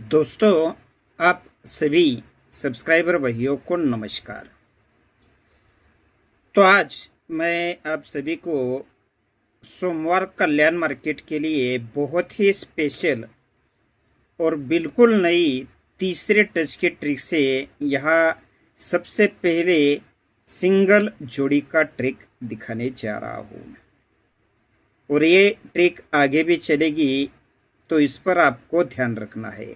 दोस्तों, आप सभी सब्सक्राइबर भाइयों को नमस्कार। तो आज मैं आप सभी को सोमवार कल्याण मार्केट के लिए बहुत ही स्पेशल और बिल्कुल नई तीसरे टच के ट्रिक से यहाँ सबसे पहले सिंगल जोड़ी का ट्रिक दिखाने जा रहा हूँ और ये ट्रिक आगे भी चलेगी, तो इस पर आपको ध्यान रखना है।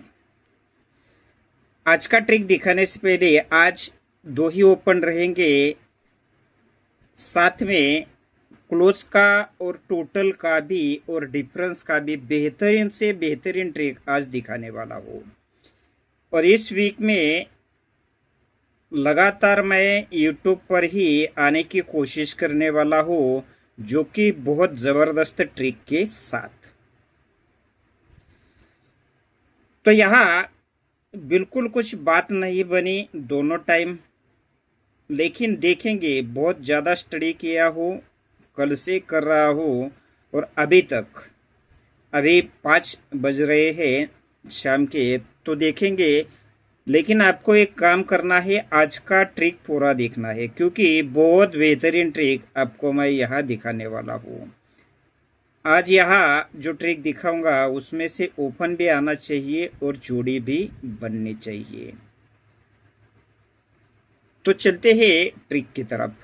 आज का ट्रिक दिखाने से पहले आज दो ही ओपन रहेंगे, साथ में क्लोज का और टोटल का भी और डिफरेंस का भी बेहतरीन से बेहतरीन ट्रिक आज दिखाने वाला हूँ। और इस वीक में लगातार मैं यूट्यूब पर ही आने की कोशिश करने वाला हूँ, जो कि बहुत ज़बरदस्त ट्रिक के साथ। तो यहाँ बिल्कुल कुछ बात नहीं बनी दोनों टाइम, लेकिन देखेंगे। बहुत ज़्यादा स्टडी किया हूँ, कल से कर रहा हूँ और अभी 5 बज रहे हैं शाम के, तो देखेंगे। लेकिन आपको एक काम करना है, आज का ट्रिक पूरा देखना है, क्योंकि बहुत बेहतरीन ट्रिक आपको मैं यहाँ दिखाने वाला हूँ। आज यहाँ जो ट्रिक दिखाऊंगा उसमें से ओपन भी आना चाहिए और जोड़ी भी बननी चाहिए। तो चलते हैं ट्रिक की तरफ।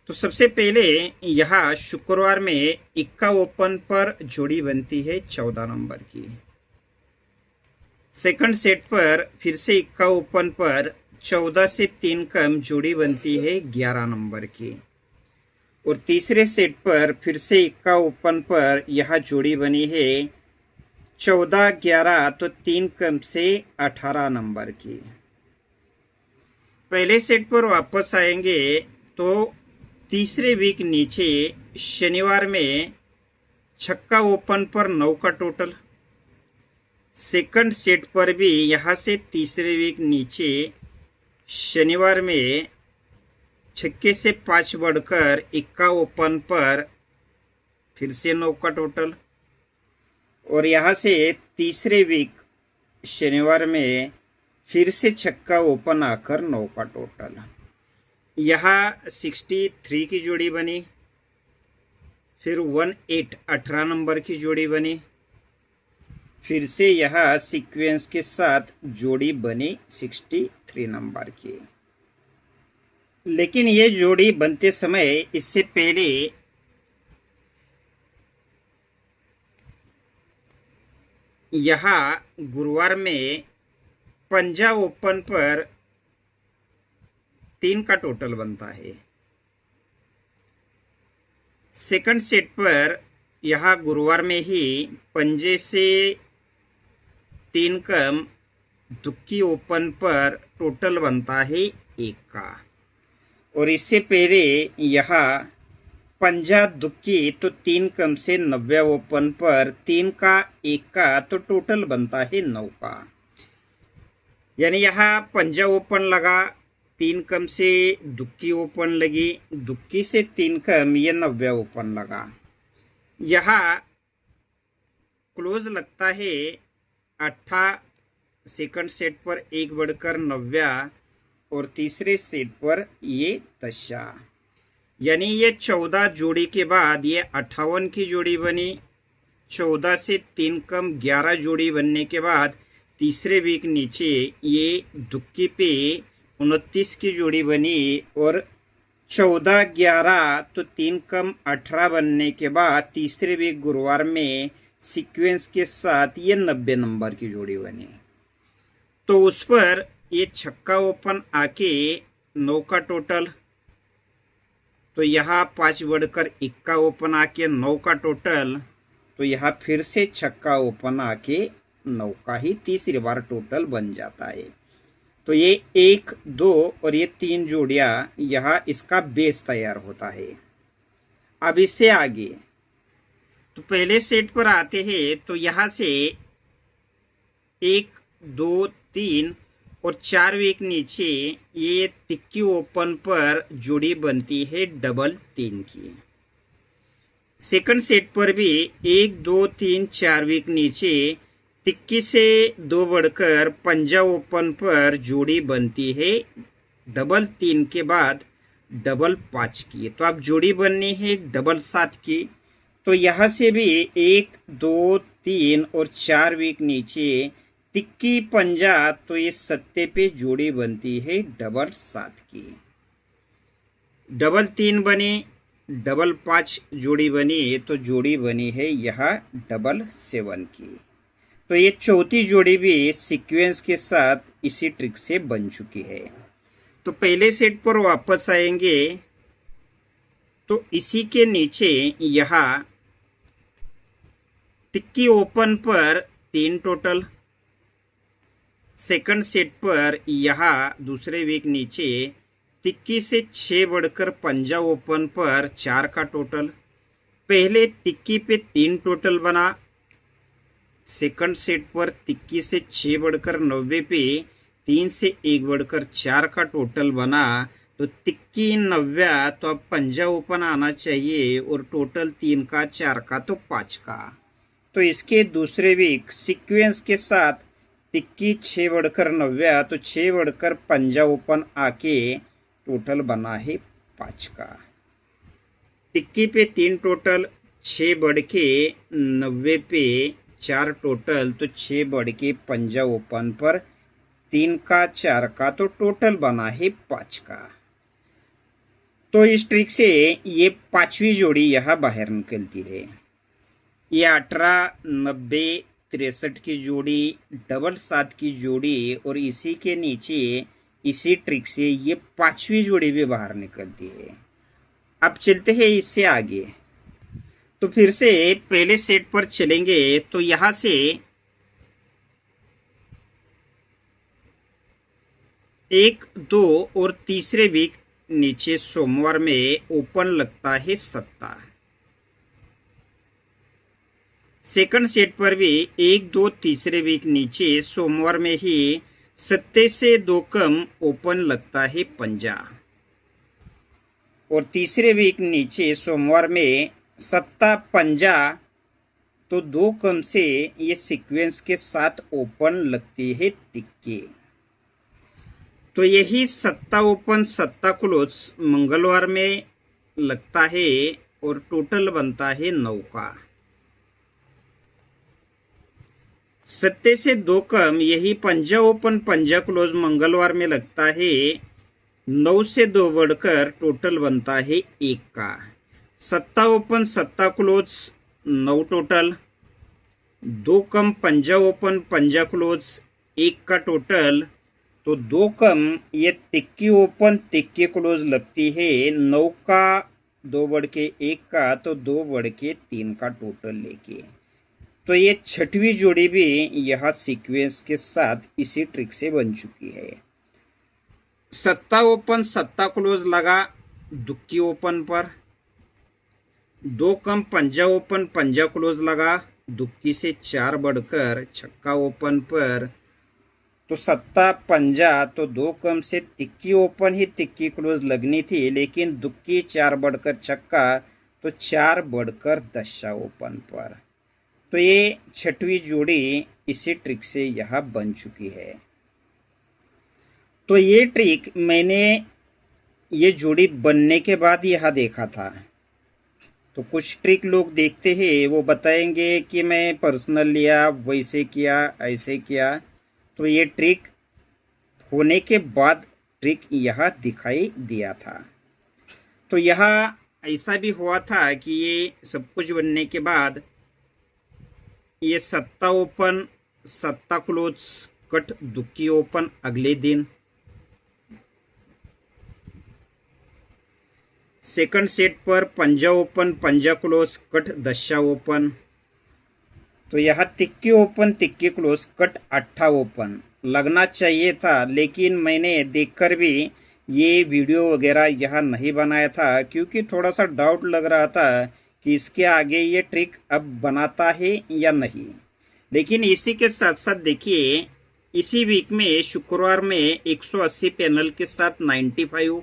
तो सबसे पहले यहाँ शुक्रवार में इक्का ओपन पर जोड़ी बनती है 14 नंबर की। सेकंड सेट पर फिर से इक्का ओपन पर 14 से 3 कम जोड़ी बनती है 11 नंबर की। और तीसरे सेट पर फिर से इक्का ओपन पर यह जोड़ी बनी है 14, 11 तो 3 कम से 18 नंबर की। पहले सेट पर वापस आएंगे तो तीसरे वीक नीचे शनिवार में छक्का ओपन पर 9 का टोटल। सेकंड सेट पर भी यहां से तीसरे वीक नीचे शनिवार में छक्के से 5 बढ़कर इक्का ओपन पर फिर से 9 का टोटल। और यहाँ से तीसरे वीक शनिवार में फिर से छक्का ओपन आकर 9 का टोटल। यहाँ 63 की जोड़ी बनी, फिर 18 नंबर की जोड़ी बनी, फिर से यहाँ सीक्वेंस के साथ जोड़ी बनी 63 नंबर की। लेकिन ये जोड़ी बनते समय इससे पहले यहाँ गुरुवार में पंजा ओपन पर 3 का टोटल बनता है। सेकंड सेट पर यहाँ गुरुवार में ही पंजे से 3 कम दुक्की ओपन पर टोटल बनता है 1 का। और इससे पहले यहाँ पंजा दुक्की तो 3 कम से 90 ओपन पर 3 का 1 का तो टोटल बनता है 9 का। यानी यहाँ पंजा ओपन लगा, 3 कम से दुक्की ओपन लगी, दुक्की से 3 कम ये 90 ओपन लगा। यहाँ क्लोज लगता है 8 सेकंड सेट पर 1 बढ़कर 90 और तीसरे सेट पर ये 10। यानी ये 14 जोड़ी के बाद ये 58 की जोड़ी बनी। 14 से 3 कम 11 जोड़ी बनने के बाद तीसरे वीक नीचे ये दुक्की पे 29 की जोड़ी बनी। और 14, 11 तो 3 कम 18 बनने के बाद तीसरे वीक गुरुवार में सीक्वेंस के साथ ये 90 नंबर की जोड़ी बनी। तो उस पर ये छक्का ओपन आके 9 का टोटल। तो यहाँ 5 बढ़कर इक्का ओपन आके 9 का टोटल। तो यहाँ फिर से छक्का ओपन आके 9 का ही तीसरी बार टोटल बन जाता है। तो ये 1, 2 और ये 3 जोड़ियाँ यहाँ इसका बेस तैयार होता है। अब इससे आगे तो पहले सेट पर आते हैं, तो यहाँ से 1, 2, 3 और 4 वीक नीचे ये तिक्की ओपन पर जोड़ी बनती है डबल 3 की। सेकंड सेट पर भी 1, 2, 3, 4 वीक नीचे तिक्की से 2 बढ़कर पंजा ओपन पर जोड़ी बनती है डबल 3 के बाद डबल 5 की। तो अब जोड़ी बननी है डबल 7 की। तो यहां से भी 1 2 3 और 4 वीक नीचे तिक्की पंजा, तो ये सत्ते पे जोड़ी बनती है डबल 7 की। डबल 3 बनी, डबल 5 जोड़ी बनी, तो जोड़ी बनी है यह डबल 7 की। तो ये चौथी जोड़ी भी सीक्वेंस के साथ इसी ट्रिक से बन चुकी है। तो पहले सेट पर वापस आएंगे तो इसी के नीचे यहां तिक्की ओपन पर 3 टोटल, सेकंड सेट पर यहां दूसरे वीक नीचे तिक्की से 6 बढ़कर पंजा ओपन पर 4 का टोटल। पहले तिक्की पे 3 टोटल बना, सेकंड सेट पर तिक्की से 6 बढ़कर 90 पे 3 से 1 बढ़कर 4 का टोटल बना। तो तिक्की 90, तो अब पंजा ओपन आना चाहिए और टोटल 3 का 4 का तो 5 का। तो इसके दूसरे वीक सीक्वेंस के साथ तिक्की 6 बढ़कर 90, तो 6 बढ़कर पंजा ओपन आके टोटल बना है 5 का। तिक्की पे 3 टोटल, 6 बढ़ के 90 पे 4 टोटल, तो 6 बढ़ के पंजा ओपन पर 3 का 4 का, तो टोटल बना है 5 का। तो इस ट्रिक से ये 5वीं जोड़ी यहां बाहर निकलती है। ये 18 90 63 की जोड़ी, डबल 7 की जोड़ी, और इसी के नीचे इसी ट्रिक से ये 5वीं जोड़ी भी बाहर निकलती है। अब चलते हैं इससे आगे। तो फिर से पहले सेट पर चलेंगे तो यहां से 1 2 और तीसरे वीक नीचे सोमवार में ओपन लगता है 7। सेकंड सेट पर भी 1 2 तीसरे वीक नीचे सोमवार में ही 7 से 2 कम ओपन लगता है 5, और तीसरे वीक नीचे सोमवार में 7 5, तो 2 कम से ये सीक्वेंस के साथ ओपन लगती है तिक्की। तो यही 7 ओपन 7 क्लोज मंगलवार में लगता है और टोटल बनता है 9 का। 7 से 2 कम यही पंजा ओपन पंजा क्लोज मंगलवार में लगता है, 9 से 2 बढ़कर टोटल बनता है 1 का। 7 ओपन 7 क्लोज 9 टोटल, 2 कम पंजा ओपन पंजा क्लोज 1 का टोटल, तो 2 कम ये तिक्की ओपन तिक्की क्लोज लगती है 9 का, 2 बढ़ के 1 का, तो 2 बढ़ के 3 का टोटल लेके। तो ये 6वीं जोड़ी भी यह सीक्वेंस के साथ इसी ट्रिक से बन चुकी है। 7 ओपन 7 क्लोज लगा दुक्की ओपन पर, 2 कम पंजा ओपन पंजा क्लोज लगा दुक्की से 4 बढ़कर छक्का ओपन पर, तो 7 पंजा, तो 2 कम से तिक्की ओपन ही तिक्की क्लोज लगनी थी, लेकिन दुक्की 4 बढ़कर छक्का, तो 4 बढ़कर दशा ओपन पर। तो ये 6वीं जोड़ी इसी ट्रिक से यह बन चुकी है। तो ये ट्रिक मैंने ये जोड़ी बनने के बाद यह देखा था। तो कुछ ट्रिक लोग देखते हैं वो बताएंगे कि मैं पर्सनल लिया, वैसे किया, ऐसे किया। तो ये ट्रिक होने के बाद ट्रिक यह दिखाई दिया था। तो यह ऐसा भी हुआ था कि ये सब कुछ बनने के बाद ये 7 ओपन 7 क्लोज कट दुक्की ओपन अगले दिन, सेकंड सेट पर पंजा ओपन पंजा क्लोज कट दशा ओपन। तो यह tikki open tikki close cut 8 open लगना चाहिए था, लेकिन मैंने देखकर भी ये वीडियो वगैरह यह नहीं बनाया था, क्योंकि थोड़ा सा डाउट लग रहा था कि इसके आगे ये ट्रिक अब बनाता है या नहीं। लेकिन इसी के साथ साथ देखिए, इसी वीक में शुक्रवार में 180 पैनल के साथ 95,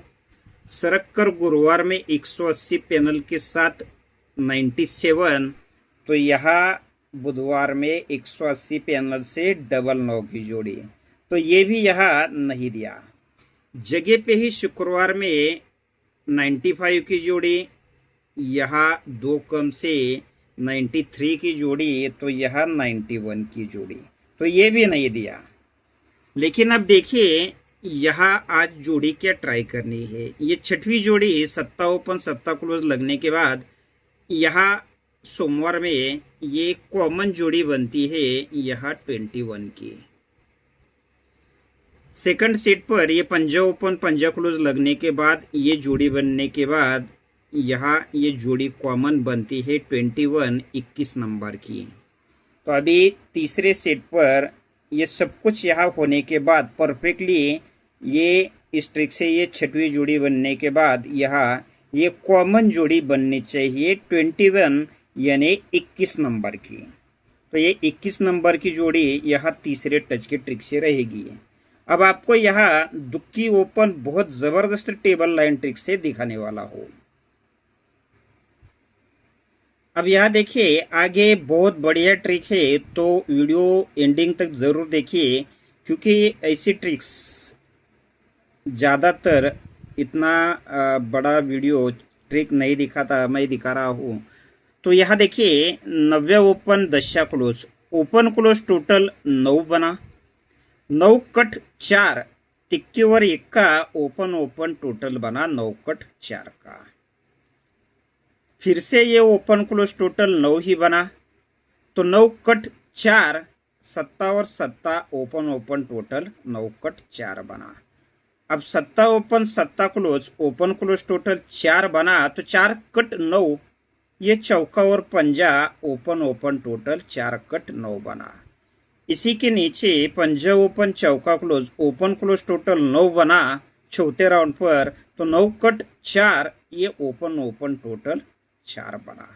सरक कर गुरुवार में 180 पैनल के साथ 97। तो यह बुधवार में 180 पैनल से डबल 9 की जोड़ी, तो ये भी यहाँ नहीं दिया। जगह पे ही शुक्रवार में 95 की जोड़ी, यहाँ 2 कम से 93 की जोड़ी, तो यहाँ 91 की जोड़ी, तो ये भी नहीं दिया। लेकिन अब देखिए यहाँ आज जोड़ी क्या ट्राई करनी है। ये छठवीं जोड़ी सत्ता ओपन सत्ता क्लोज लगने के बाद यहाँ सोमवार में ये कॉमन जोड़ी बनती है यहाँ 21 की। सेकंड सेट पर ये पंजा ओपन पंजा क्लोज लगने के बाद ये जोड़ी बनने के बाद यहाँ ये जोड़ी कॉमन बनती है 21 नंबर की। तो अभी तीसरे सेट पर ये सब कुछ यहाँ होने के बाद परफेक्टली ये इस ट्रिक से ये छठवीं जोड़ी बनने के बाद यहाँ ये कॉमन जोड़ी बननी चाहिए 21 यानी 21 नंबर की। तो ये 21 नंबर की जोड़ी यहाँ तीसरे टच के ट्रिक से रहेगी। अब आपको यहाँ दुक्की ओपन बहुत जबरदस्त टेबल लाइन ट्रिक से दिखाने वाला हूँ। अब यहाँ देखिए आगे बहुत बढ़िया ट्रिक है, तो वीडियो एंडिंग तक जरूर देखिए, क्योंकि ऐसी ट्रिक्स ज़्यादातर इतना बड़ा वीडियो ट्रिक नहीं दिखाता, मैं दिखा रहा हूँ। तो यहाँ देखिए 90 open 10 close, open close total 9 बना, 9 कट 4 तिक्कीवर 1 का ओपन ओपन टोटल बना 9 कट 4 का। फिर से ये ओपन क्लोज टोटल 9 ही बना, तो 9 कट 4 सत्ता और सत्ता ओपन ओपन टोटल 9 कट 4 बना। अब सत्ता ओपन सत्ता क्लोज ओपन क्लोज टोटल 4 बना, तो 4 कट 9 ये चौका और पंजा ओपन ओपन टोटल 4 कट 9 बना। इसी के नीचे पंजा ओपन चौका क्लोज ओपन क्लोज टोटल 9 बना चौथे राउंड पर, तो 9 कट 4 ये ओपन ओपन टोटल 4 बना।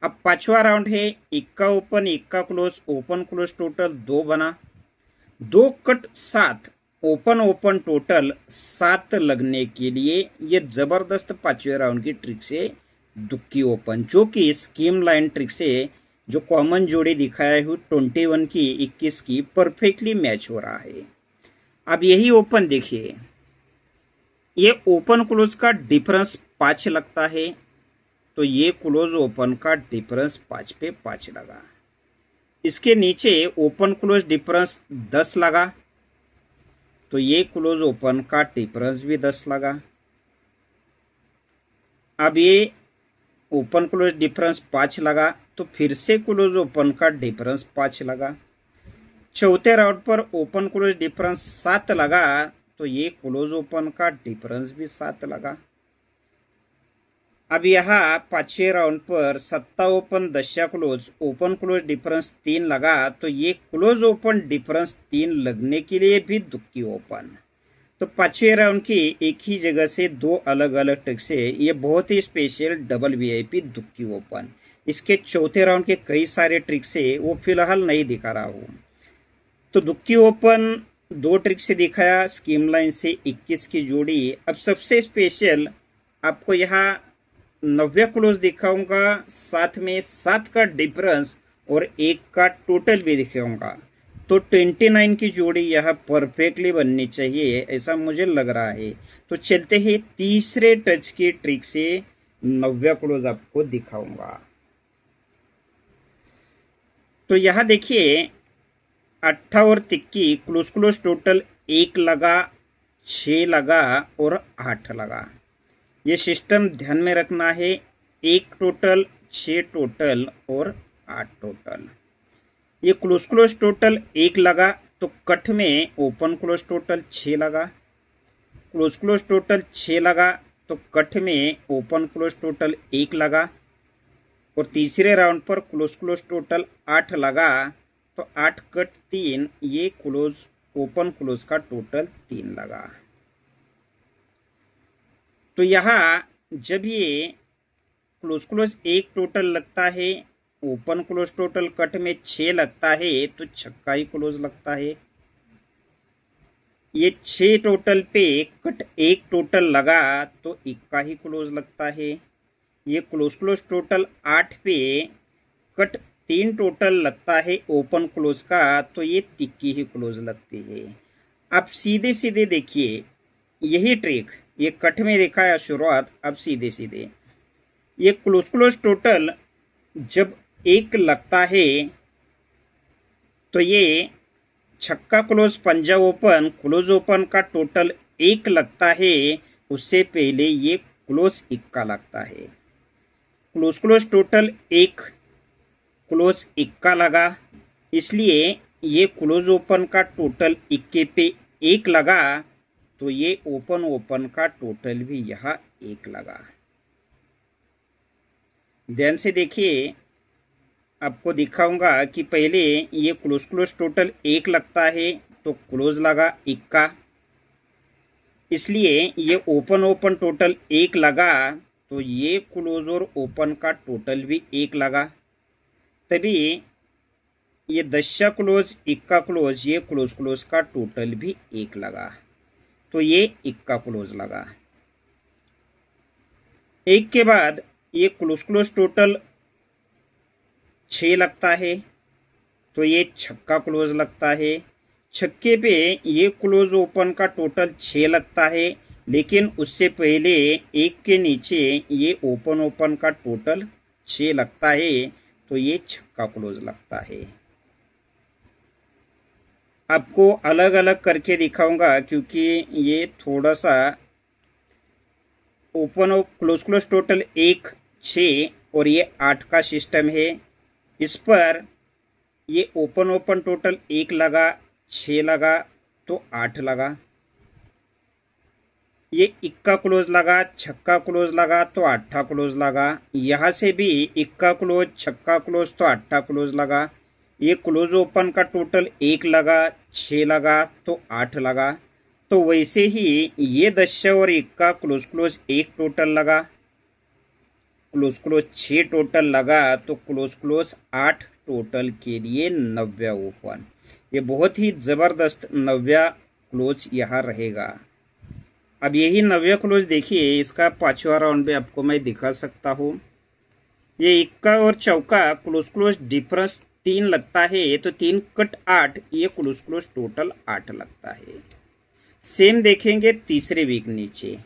अब पांचवा राउंड है इक्का ओपन इक्का क्लोज ओपन क्लोज टोटल 2 बना, 2 कट 7 ओपन ओपन टोटल 7 लगने के लिए ये जबरदस्त पांचवे राउंड की ट्रिक से दुक्की ओपन, जो कि स्कीम लाइन ट्रिक से जो कॉमन जोड़ी दिखाया हूँ 21 की 21 की परफेक्टली मैच हो रहा है। अब यही ओपन देखिए, ये ओपन क्लोज का डिफरेंस 5 लगता है, तो ये क्लोज ओपन का डिफरेंस 5 पे 5 लगा। इसके नीचे ओपन क्लोज डिफरेंस 10 लगा, तो ये क्लोज ओपन का डिफरेंस भी 10 लगा। अब ये ओपन क्लोज डिफरेंस 5 लगा, तो फिर से क्लोज ओपन का डिफरेंस 5 लगा। चौथे राउंड पर ओपन क्लोज डिफरेंस 7 लगा, तो ये क्लोज ओपन का डिफरेंस भी 7 लगा। अब यहाँ पांचवें राउंड पर सत्ता open 10 close open close difference 3 लगा, तो ये क्लोज ओपन डिफरेंस 3 लगने के लिए भी दुक्की ओपन। तो पांचवें राउंड की एक ही जगह से 2 अलग अलग ट्रिक से ये बहुत ही स्पेशल डबल वीआईपी दुक्की ओपन। इसके चौथे राउंड के कई सारे ट्रिक से वो फिलहाल नहीं दिखा रहा हूँ। तो दुक्की ओपन 2 ट्रिक से दिखाया, स्कीम लाइन से 21 की जोड़ी। अब सबसे स्पेशल आपको यहाँ 90 क्लोज दिखाऊंगा, साथ में 7 का डिफरेंस और 1 का टोटल भी दिखाऊंगा। तो 29 की जोड़ी यह परफेक्टली बननी चाहिए, ऐसा मुझे लग रहा है। तो चलते हैं तीसरे टच की ट्रिक से 90 क्लोज आपको दिखाऊंगा। तो यहां देखिए 8 और तिक्की क्लोज क्लोज टोटल 1 लगा 6 लगा और 8 लगा। ये सिस्टम ध्यान में रखना है, 1 टोटल 6 टोटल और 8 टोटल। ये क्लोज क्लोज टोटल 1 लगा, तो कट में ओपन क्लोज टोटल 6 लगा, क्लोज क्लोज टोटल 6 लगा, तो कट में ओपन क्लोज टोटल 1 लगा, और तीसरे राउंड पर क्लोज क्लोज टोटल 8 लगा, तो 8 कट 3 ये क्लोज ओपन क्लोज का टोटल 3 लगा। तो यहाँ जब ये क्लोज क्लोज 1 टोटल लगता है, ओपन क्लोज टोटल कट में 6 लगता है, तो छक्का ही क्लोज लगता है। ये 6 टोटल पे कट 1 टोटल लगा, तो इक्का ही क्लोज लगता है। ये क्लोज क्लोज टोटल 8 पे कट तीन टोटल लगता है ओपन क्लोज का, तो ये तिक्की ही क्लोज लगती है। अब सीधे सीधे देखिए, यही ट्रिक ये कट में देखा है शुरुआत। अब सीधे सीधे ये क्लोज क्लोज टोटल जब एक लगता है तो ये छक्का क्लोज पंजा ओपन क्लोज ओपन का टोटल एक लगता है, उससे पहले ये क्लोज इक्का लगता है। क्लोज क्लोज टोटल एक क्लोज इक्का लगा, इसलिए ये क्लोज ओपन का टोटल इक्के पे एक लगा, तो ये ओपन ओपन का टोटल भी यहाँ एक लगा। ध्यान से देखिए, आपको दिखाऊंगा कि पहले ये क्लोज क्लोज टोटल एक लगता है तो क्लोज लगा इक्का, इसलिए ये ओपन ओपन टोटल एक लगा, तो ये क्लोज और ओपन का टोटल भी एक लगा। तभी ये दशा क्लोज इक्का क्लोज ये क्लोज क्लोज का टोटल भी एक लगा, तो ये इक्का क्लोज लगा। एक के बाद ये क्लोज क्लोज टोटल 6 लगता है, तो ये छक्का क्लोज लगता है। छक्के पे ये क्लोज ओपन का टोटल 6 लगता है, लेकिन उससे पहले एक के नीचे ये ओपन ओपन का टोटल 6 लगता है, तो ये छक्का क्लोज लगता है। आपको अलग अलग करके दिखाऊंगा, क्योंकि ये थोड़ा सा ओपन और क्लोज क्लोज टोटल 1 6 और ये 8 का सिस्टम है। इस पर ये ओपन ओपन टोटल 1 लगा, 6 लगा, तो 8 लगा। ये इक्का क्लोज लगा, छक्का क्लोज लगा, तो आठा क्लोज लगा। यहाँ से भी इक्का क्लोज छक्का क्लोज तो आठा क्लोज लगा। ये क्लोज ओपन का टोटल 1 लगा, 6 लगा, तो 8 लगा। तो वैसे ही ये दशा और इक्का क्लोज क्लोज 1 टोटल लगा, क्लोज क्लोज 6 टोटल लगा, तो क्लोज क्लोज 8 टोटल के लिए 90 ओपन। ये बहुत ही जबरदस्त 90 क्लोज यहाँ रहेगा। अब यही 90 क्लोज देखिए, इसका 5वां राउंड भी आपको मैं दिखा सकता हूँ। ये इक्का और चौका क्लोज क्लोज डिफरेंस 3 लगता है, तो 3 कट 8 ये क्लोज क्लोज टोटल 8 लगता है। सेम देखेंगे तीसरे वीक नीचे,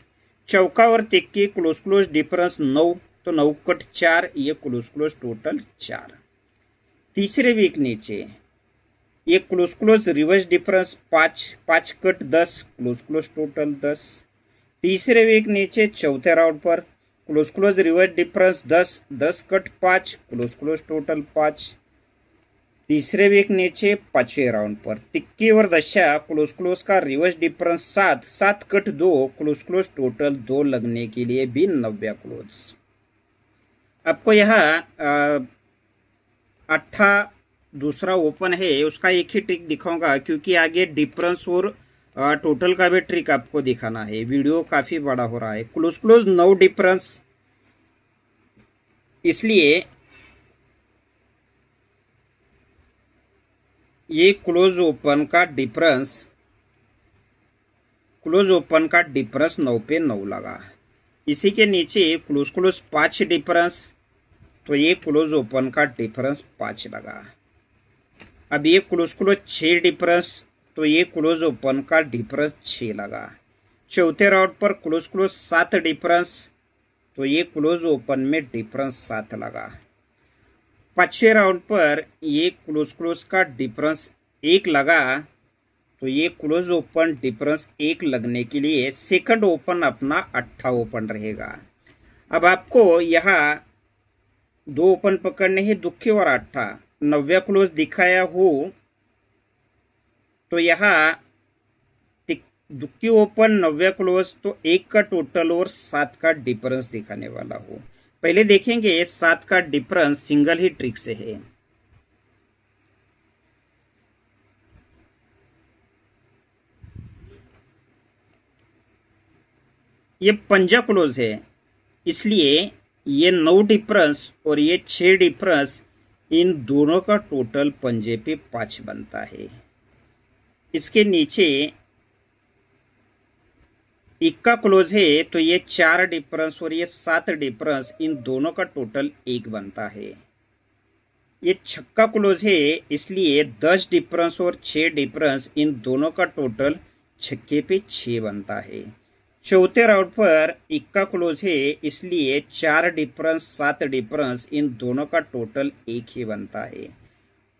चौका और तिक्की क्लोज क्लोज डिफरेंस 9, तो 9 कट 4 ये क्लोज क्लोज टोटल 4। तीसरे वीक नीचे ये close close reverse difference 5, 5 cut 10 close close total 10। तीसरे वीक नीचे चौथे राउंड पर close close reverse difference 10, 10 cut 5 close close total 5। तीसरे वीक नीचे 5वें राउंड पर तिक्की और दशा क्लोज क्लोज का reverse difference 7, 7 cut 2 close close total 2 लगने के लिए भी 90 क्लोज। आपको यहाँ 8 दूसरा ओपन है, उसका एक ही ट्रिक दिखाऊंगा, क्योंकि आगे डिफरेंस और टोटल का भी ट्रिक आपको दिखाना है। वीडियो काफी बड़ा हो रहा है। क्लोज क्लोज 9 डिफरेंस, इसलिए ये क्लोज ओपन का डिफरेंस 9 पे 9 लगा। इसी के नीचे क्लोज क्लोज 5 डिफरेंस, तो ये क्लोज ओपन का डिफरेंस 5 लगा। अब ये क्लोज क्लोज 6 डिफरेंस, तो ये क्लोज ओपन का डिफरेंस 6 लगा। चौथे राउंड पर क्लोज क्लोज 7 डिफरेंस, तो ये क्लोज ओपन में डिफरेंस 7 लगा। 5वें राउंड पर ये क्लोज क्लोज का डिफरेंस 1 लगा, तो ये क्लोज ओपन डिफरेंस 1 लगने के लिए सेकंड ओपन अपना 8 ओपन रहेगा। अब आपको यहाँ 2 ओपन पकड़ने हैं, दुखी और 8। 90 क्लोज दिखाया हो, तो यहाँ दुखी ओपन 90 क्लोज, तो 1 का टोटल और 7 का डिफरेंस दिखाने वाला हो। पहले देखेंगे 7 का डिफरेंस सिंगल ही ट्रिक से है। ये पंजा क्लोज है, इसलिए ये 9 डिफरेंस और ये 6 डिफरेंस, इन दोनों का टोटल पंजे पे 5 बनता है। इसके नीचे इक्का क्लोज है, तो ये 4 डिफरेंस और ये 7 डिफरेंस, इन दोनों का टोटल 1 बनता है। ये छक्का क्लोज है, इसलिए 10 डिफरेंस और 6 डिफरेंस, इन दोनों का टोटल छक्के पे 6 बनता है। चौथे राउंड पर इक्का क्लोज है, इसलिए 4 डिफरेंस 7 डिफरेंस, इन दोनों का टोटल 1 ही बनता है।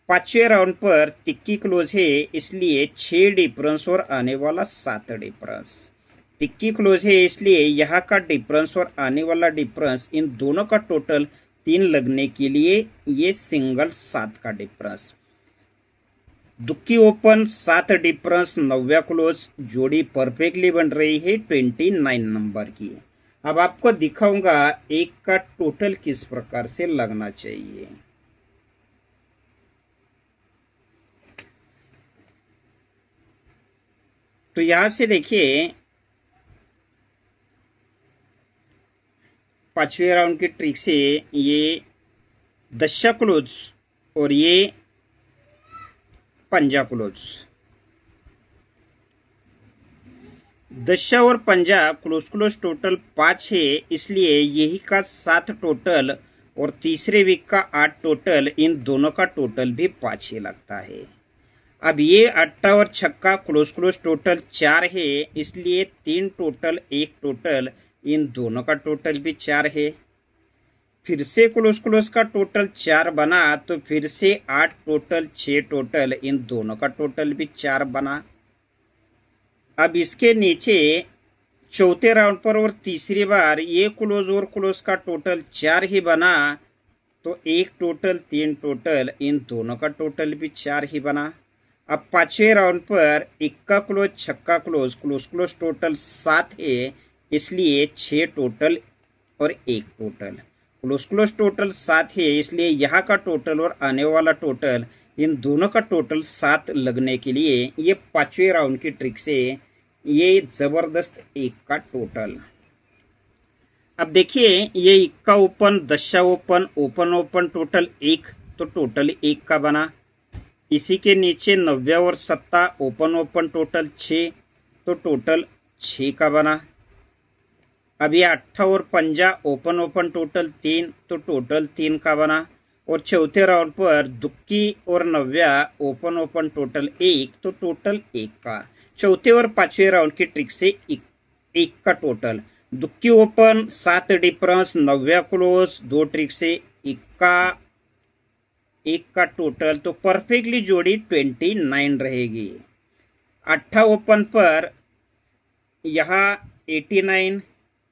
पांचवें राउंड पर तिक्की क्लोज है, इसलिए 6 डिफरेंस और आने वाला 7 डिफरेंस। तिक्की क्लोज है, इसलिए यहाँ का डिफरेंस और आने वाला डिफरेंस, इन दोनों का टोटल 3 लगने के लिए ये सिंगल 7 का डिफरेंस। दुक्की ओपन 7 डिफरेंस 9 क्लोज, जोड़ी परफेक्टली बन रही है 29 नंबर की। अब आपको दिखाऊंगा एक का टोटल किस प्रकार से लगना चाहिए। तो यहां से देखिए, पांचवें राउंड की ट्रिक से ये दशा क्लोज और ये पंजा क्लोज, दशा और पंजा क्लोज क्लोज टोटल 5 है, इसलिए यही का 7 टोटल और तीसरे वीक का 8 टोटल, इन दोनों का टोटल भी 5 ही लगता है। अब ये अट्टा और छक्का क्लोज क्लोज टोटल 4 है, इसलिए 3 टोटल 1 टोटल, इन दोनों का टोटल भी 4 है। फिर से क्लोज क्लोज का टोटल 4 बना, तो फिर से 8 टोटल 6 टोटल, इन दोनों का टोटल भी 4 बना। अब इसके नीचे चौथे राउंड पर और तीसरी बार ये क्लोज और क्लोज का टोटल 4 ही बना, तो 1 टोटल 3 टोटल, इन दोनों का टोटल भी 4 ही बना। अब पांचवें राउंड पर इक्का क्लोज छक्का क्लोज क्लोज क्लोज टोटल 7 है, इसलिए 6 टोटल और 1 टोटल, क्लोज क्लोज टोटल 7 है, इसलिए यहाँ का टोटल और आने वाला टोटल, इन दोनों का टोटल 7 लगने के लिए ये पांचवें राउंड की ट्रिक से ये जबरदस्त 1 का टोटल। अब देखिए, ये इक्का ओपन दशा ओपन ओपन ओपन टोटल 1, तो टोटल 1 का बना। इसी के नीचे 90 और 7 ओपन ओपन टोटल 6, तो टोटल 6 का बना। अब ये 8 और पंजा ओपन ओपन टोटल 3, तो टोटल 3 का बना। और चौथे राउंड पर दुक्की और 90 ओपन ओपन टोटल 1, तो टोटल 1 का। चौथे और पांचवें राउंड की ट्रिक से 1 का टोटल। दुक्की ओपन 7 डिफरेंस 90 क्लोज, 2 ट्रिक से इक्का 1 का टोटल, तो परफेक्टली जोड़ी 29 रहेगी। 8 ओपन पर यहाँ 89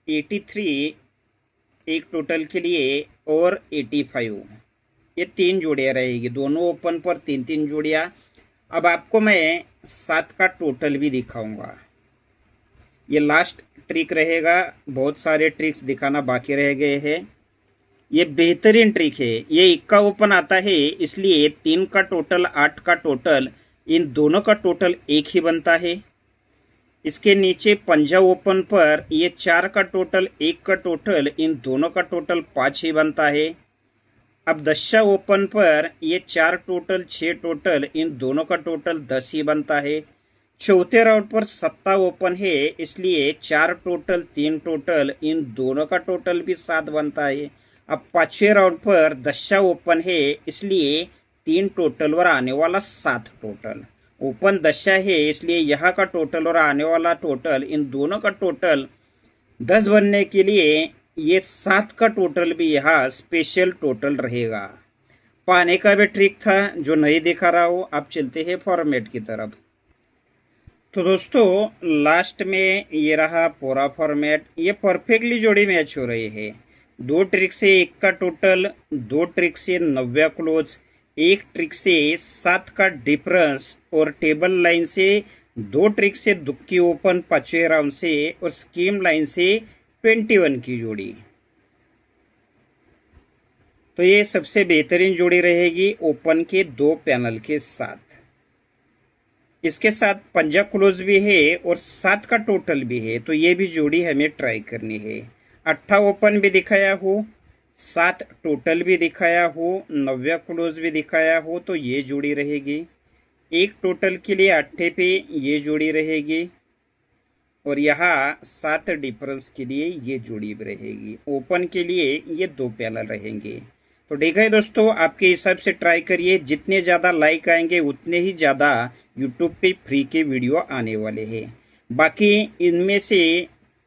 83 एक टोटल के लिए और 85, ये 3 जोड़ियाँ रहेगी, दोनों ओपन पर 3-3 जोड़ियाँ। अब आपको मैं 7 का टोटल भी दिखाऊंगा, ये लास्ट ट्रिक रहेगा, बहुत सारे ट्रिक्स दिखाना बाकी रह गए हैं। ये बेहतरीन ट्रिक है। ये इक्का ओपन आता है, इसलिए 3 का टोटल 8 का टोटल, इन दोनों का टोटल 1 ही बनता है। इसके नीचे पंजा ओपन पर ये 4 का टोटल 1 का टोटल, इन दोनों का टोटल 5 ही बनता है। अब दशा ओपन पर ये 4 टोटल 6 टोटल, इन दोनों का टोटल 10 ही बनता है। चौथे राउंड पर सत्ता ओपन है, इसलिए 4 टोटल 3 टोटल, इन दोनों का टोटल भी 7 बनता है। अब पांचवें राउंड पर दशा ओपन है, इसलिए 3 टोटल और आने वाला 7 टोटल। ओपन दशा है, इसलिए यहाँ का टोटल और आने वाला टोटल, इन दोनों का टोटल 10 बनने के लिए ये 7 का टोटल भी यहाँ स्पेशल टोटल रहेगा। पाने का भी ट्रिक था जो नहीं दिखा रहा हो। आप चलते हैं फॉर्मेट की तरफ। तो दोस्तों, लास्ट में ये रहा पूरा फॉर्मेट। ये परफेक्टली जोड़ी मैच हो रही है। 2 ट्रिक से 1 का टोटल, 2 ट्रिक से 90 क्लोज, 1 ट्रिक से 7 का डिफरेंस, और टेबल लाइन से 2 ट्रिक से दुक्की ओपन 5वें राउंड से, और स्कीम लाइन से 21 की जोड़ी। तो ये सबसे बेहतरीन जोड़ी रहेगी ओपन के 2 पैनल के साथ। इसके साथ पंजा क्लोज भी है और 7 का टोटल भी है, तो ये भी जोड़ी हमें ट्राई करनी है। 8 ओपन भी दिखाया हो, 7 टोटल भी दिखाया हो, 90 क्लोज भी दिखाया हो, तो ये जोड़ी रहेगी। 1 टोटल के लिए 8 पे ये जोड़ी रहेगी, और यहाँ 7 डिफरेंस के लिए ये जोड़ी रहेगी। ओपन के लिए ये 2 पैनल रहेंगे। तो ठीक है दोस्तों, आपके हिसाब से ट्राई करिए। जितने ज़्यादा लाइक आएंगे उतने ही ज़्यादा यूट्यूब पे फ्री के वीडियो आने वाले हैं। बाकी इनमें से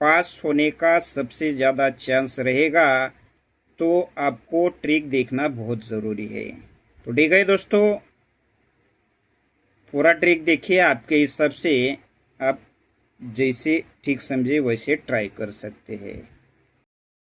पास होने का सबसे ज़्यादा चांस रहेगा, तो आपको ट्रिक देखना बहुत ज़रूरी है। तो ठीक है दोस्तों, पूरा ट्रिक देखिए। आपके हिसाब से आप जैसे ठीक समझे वैसे ट्राई कर सकते हैं।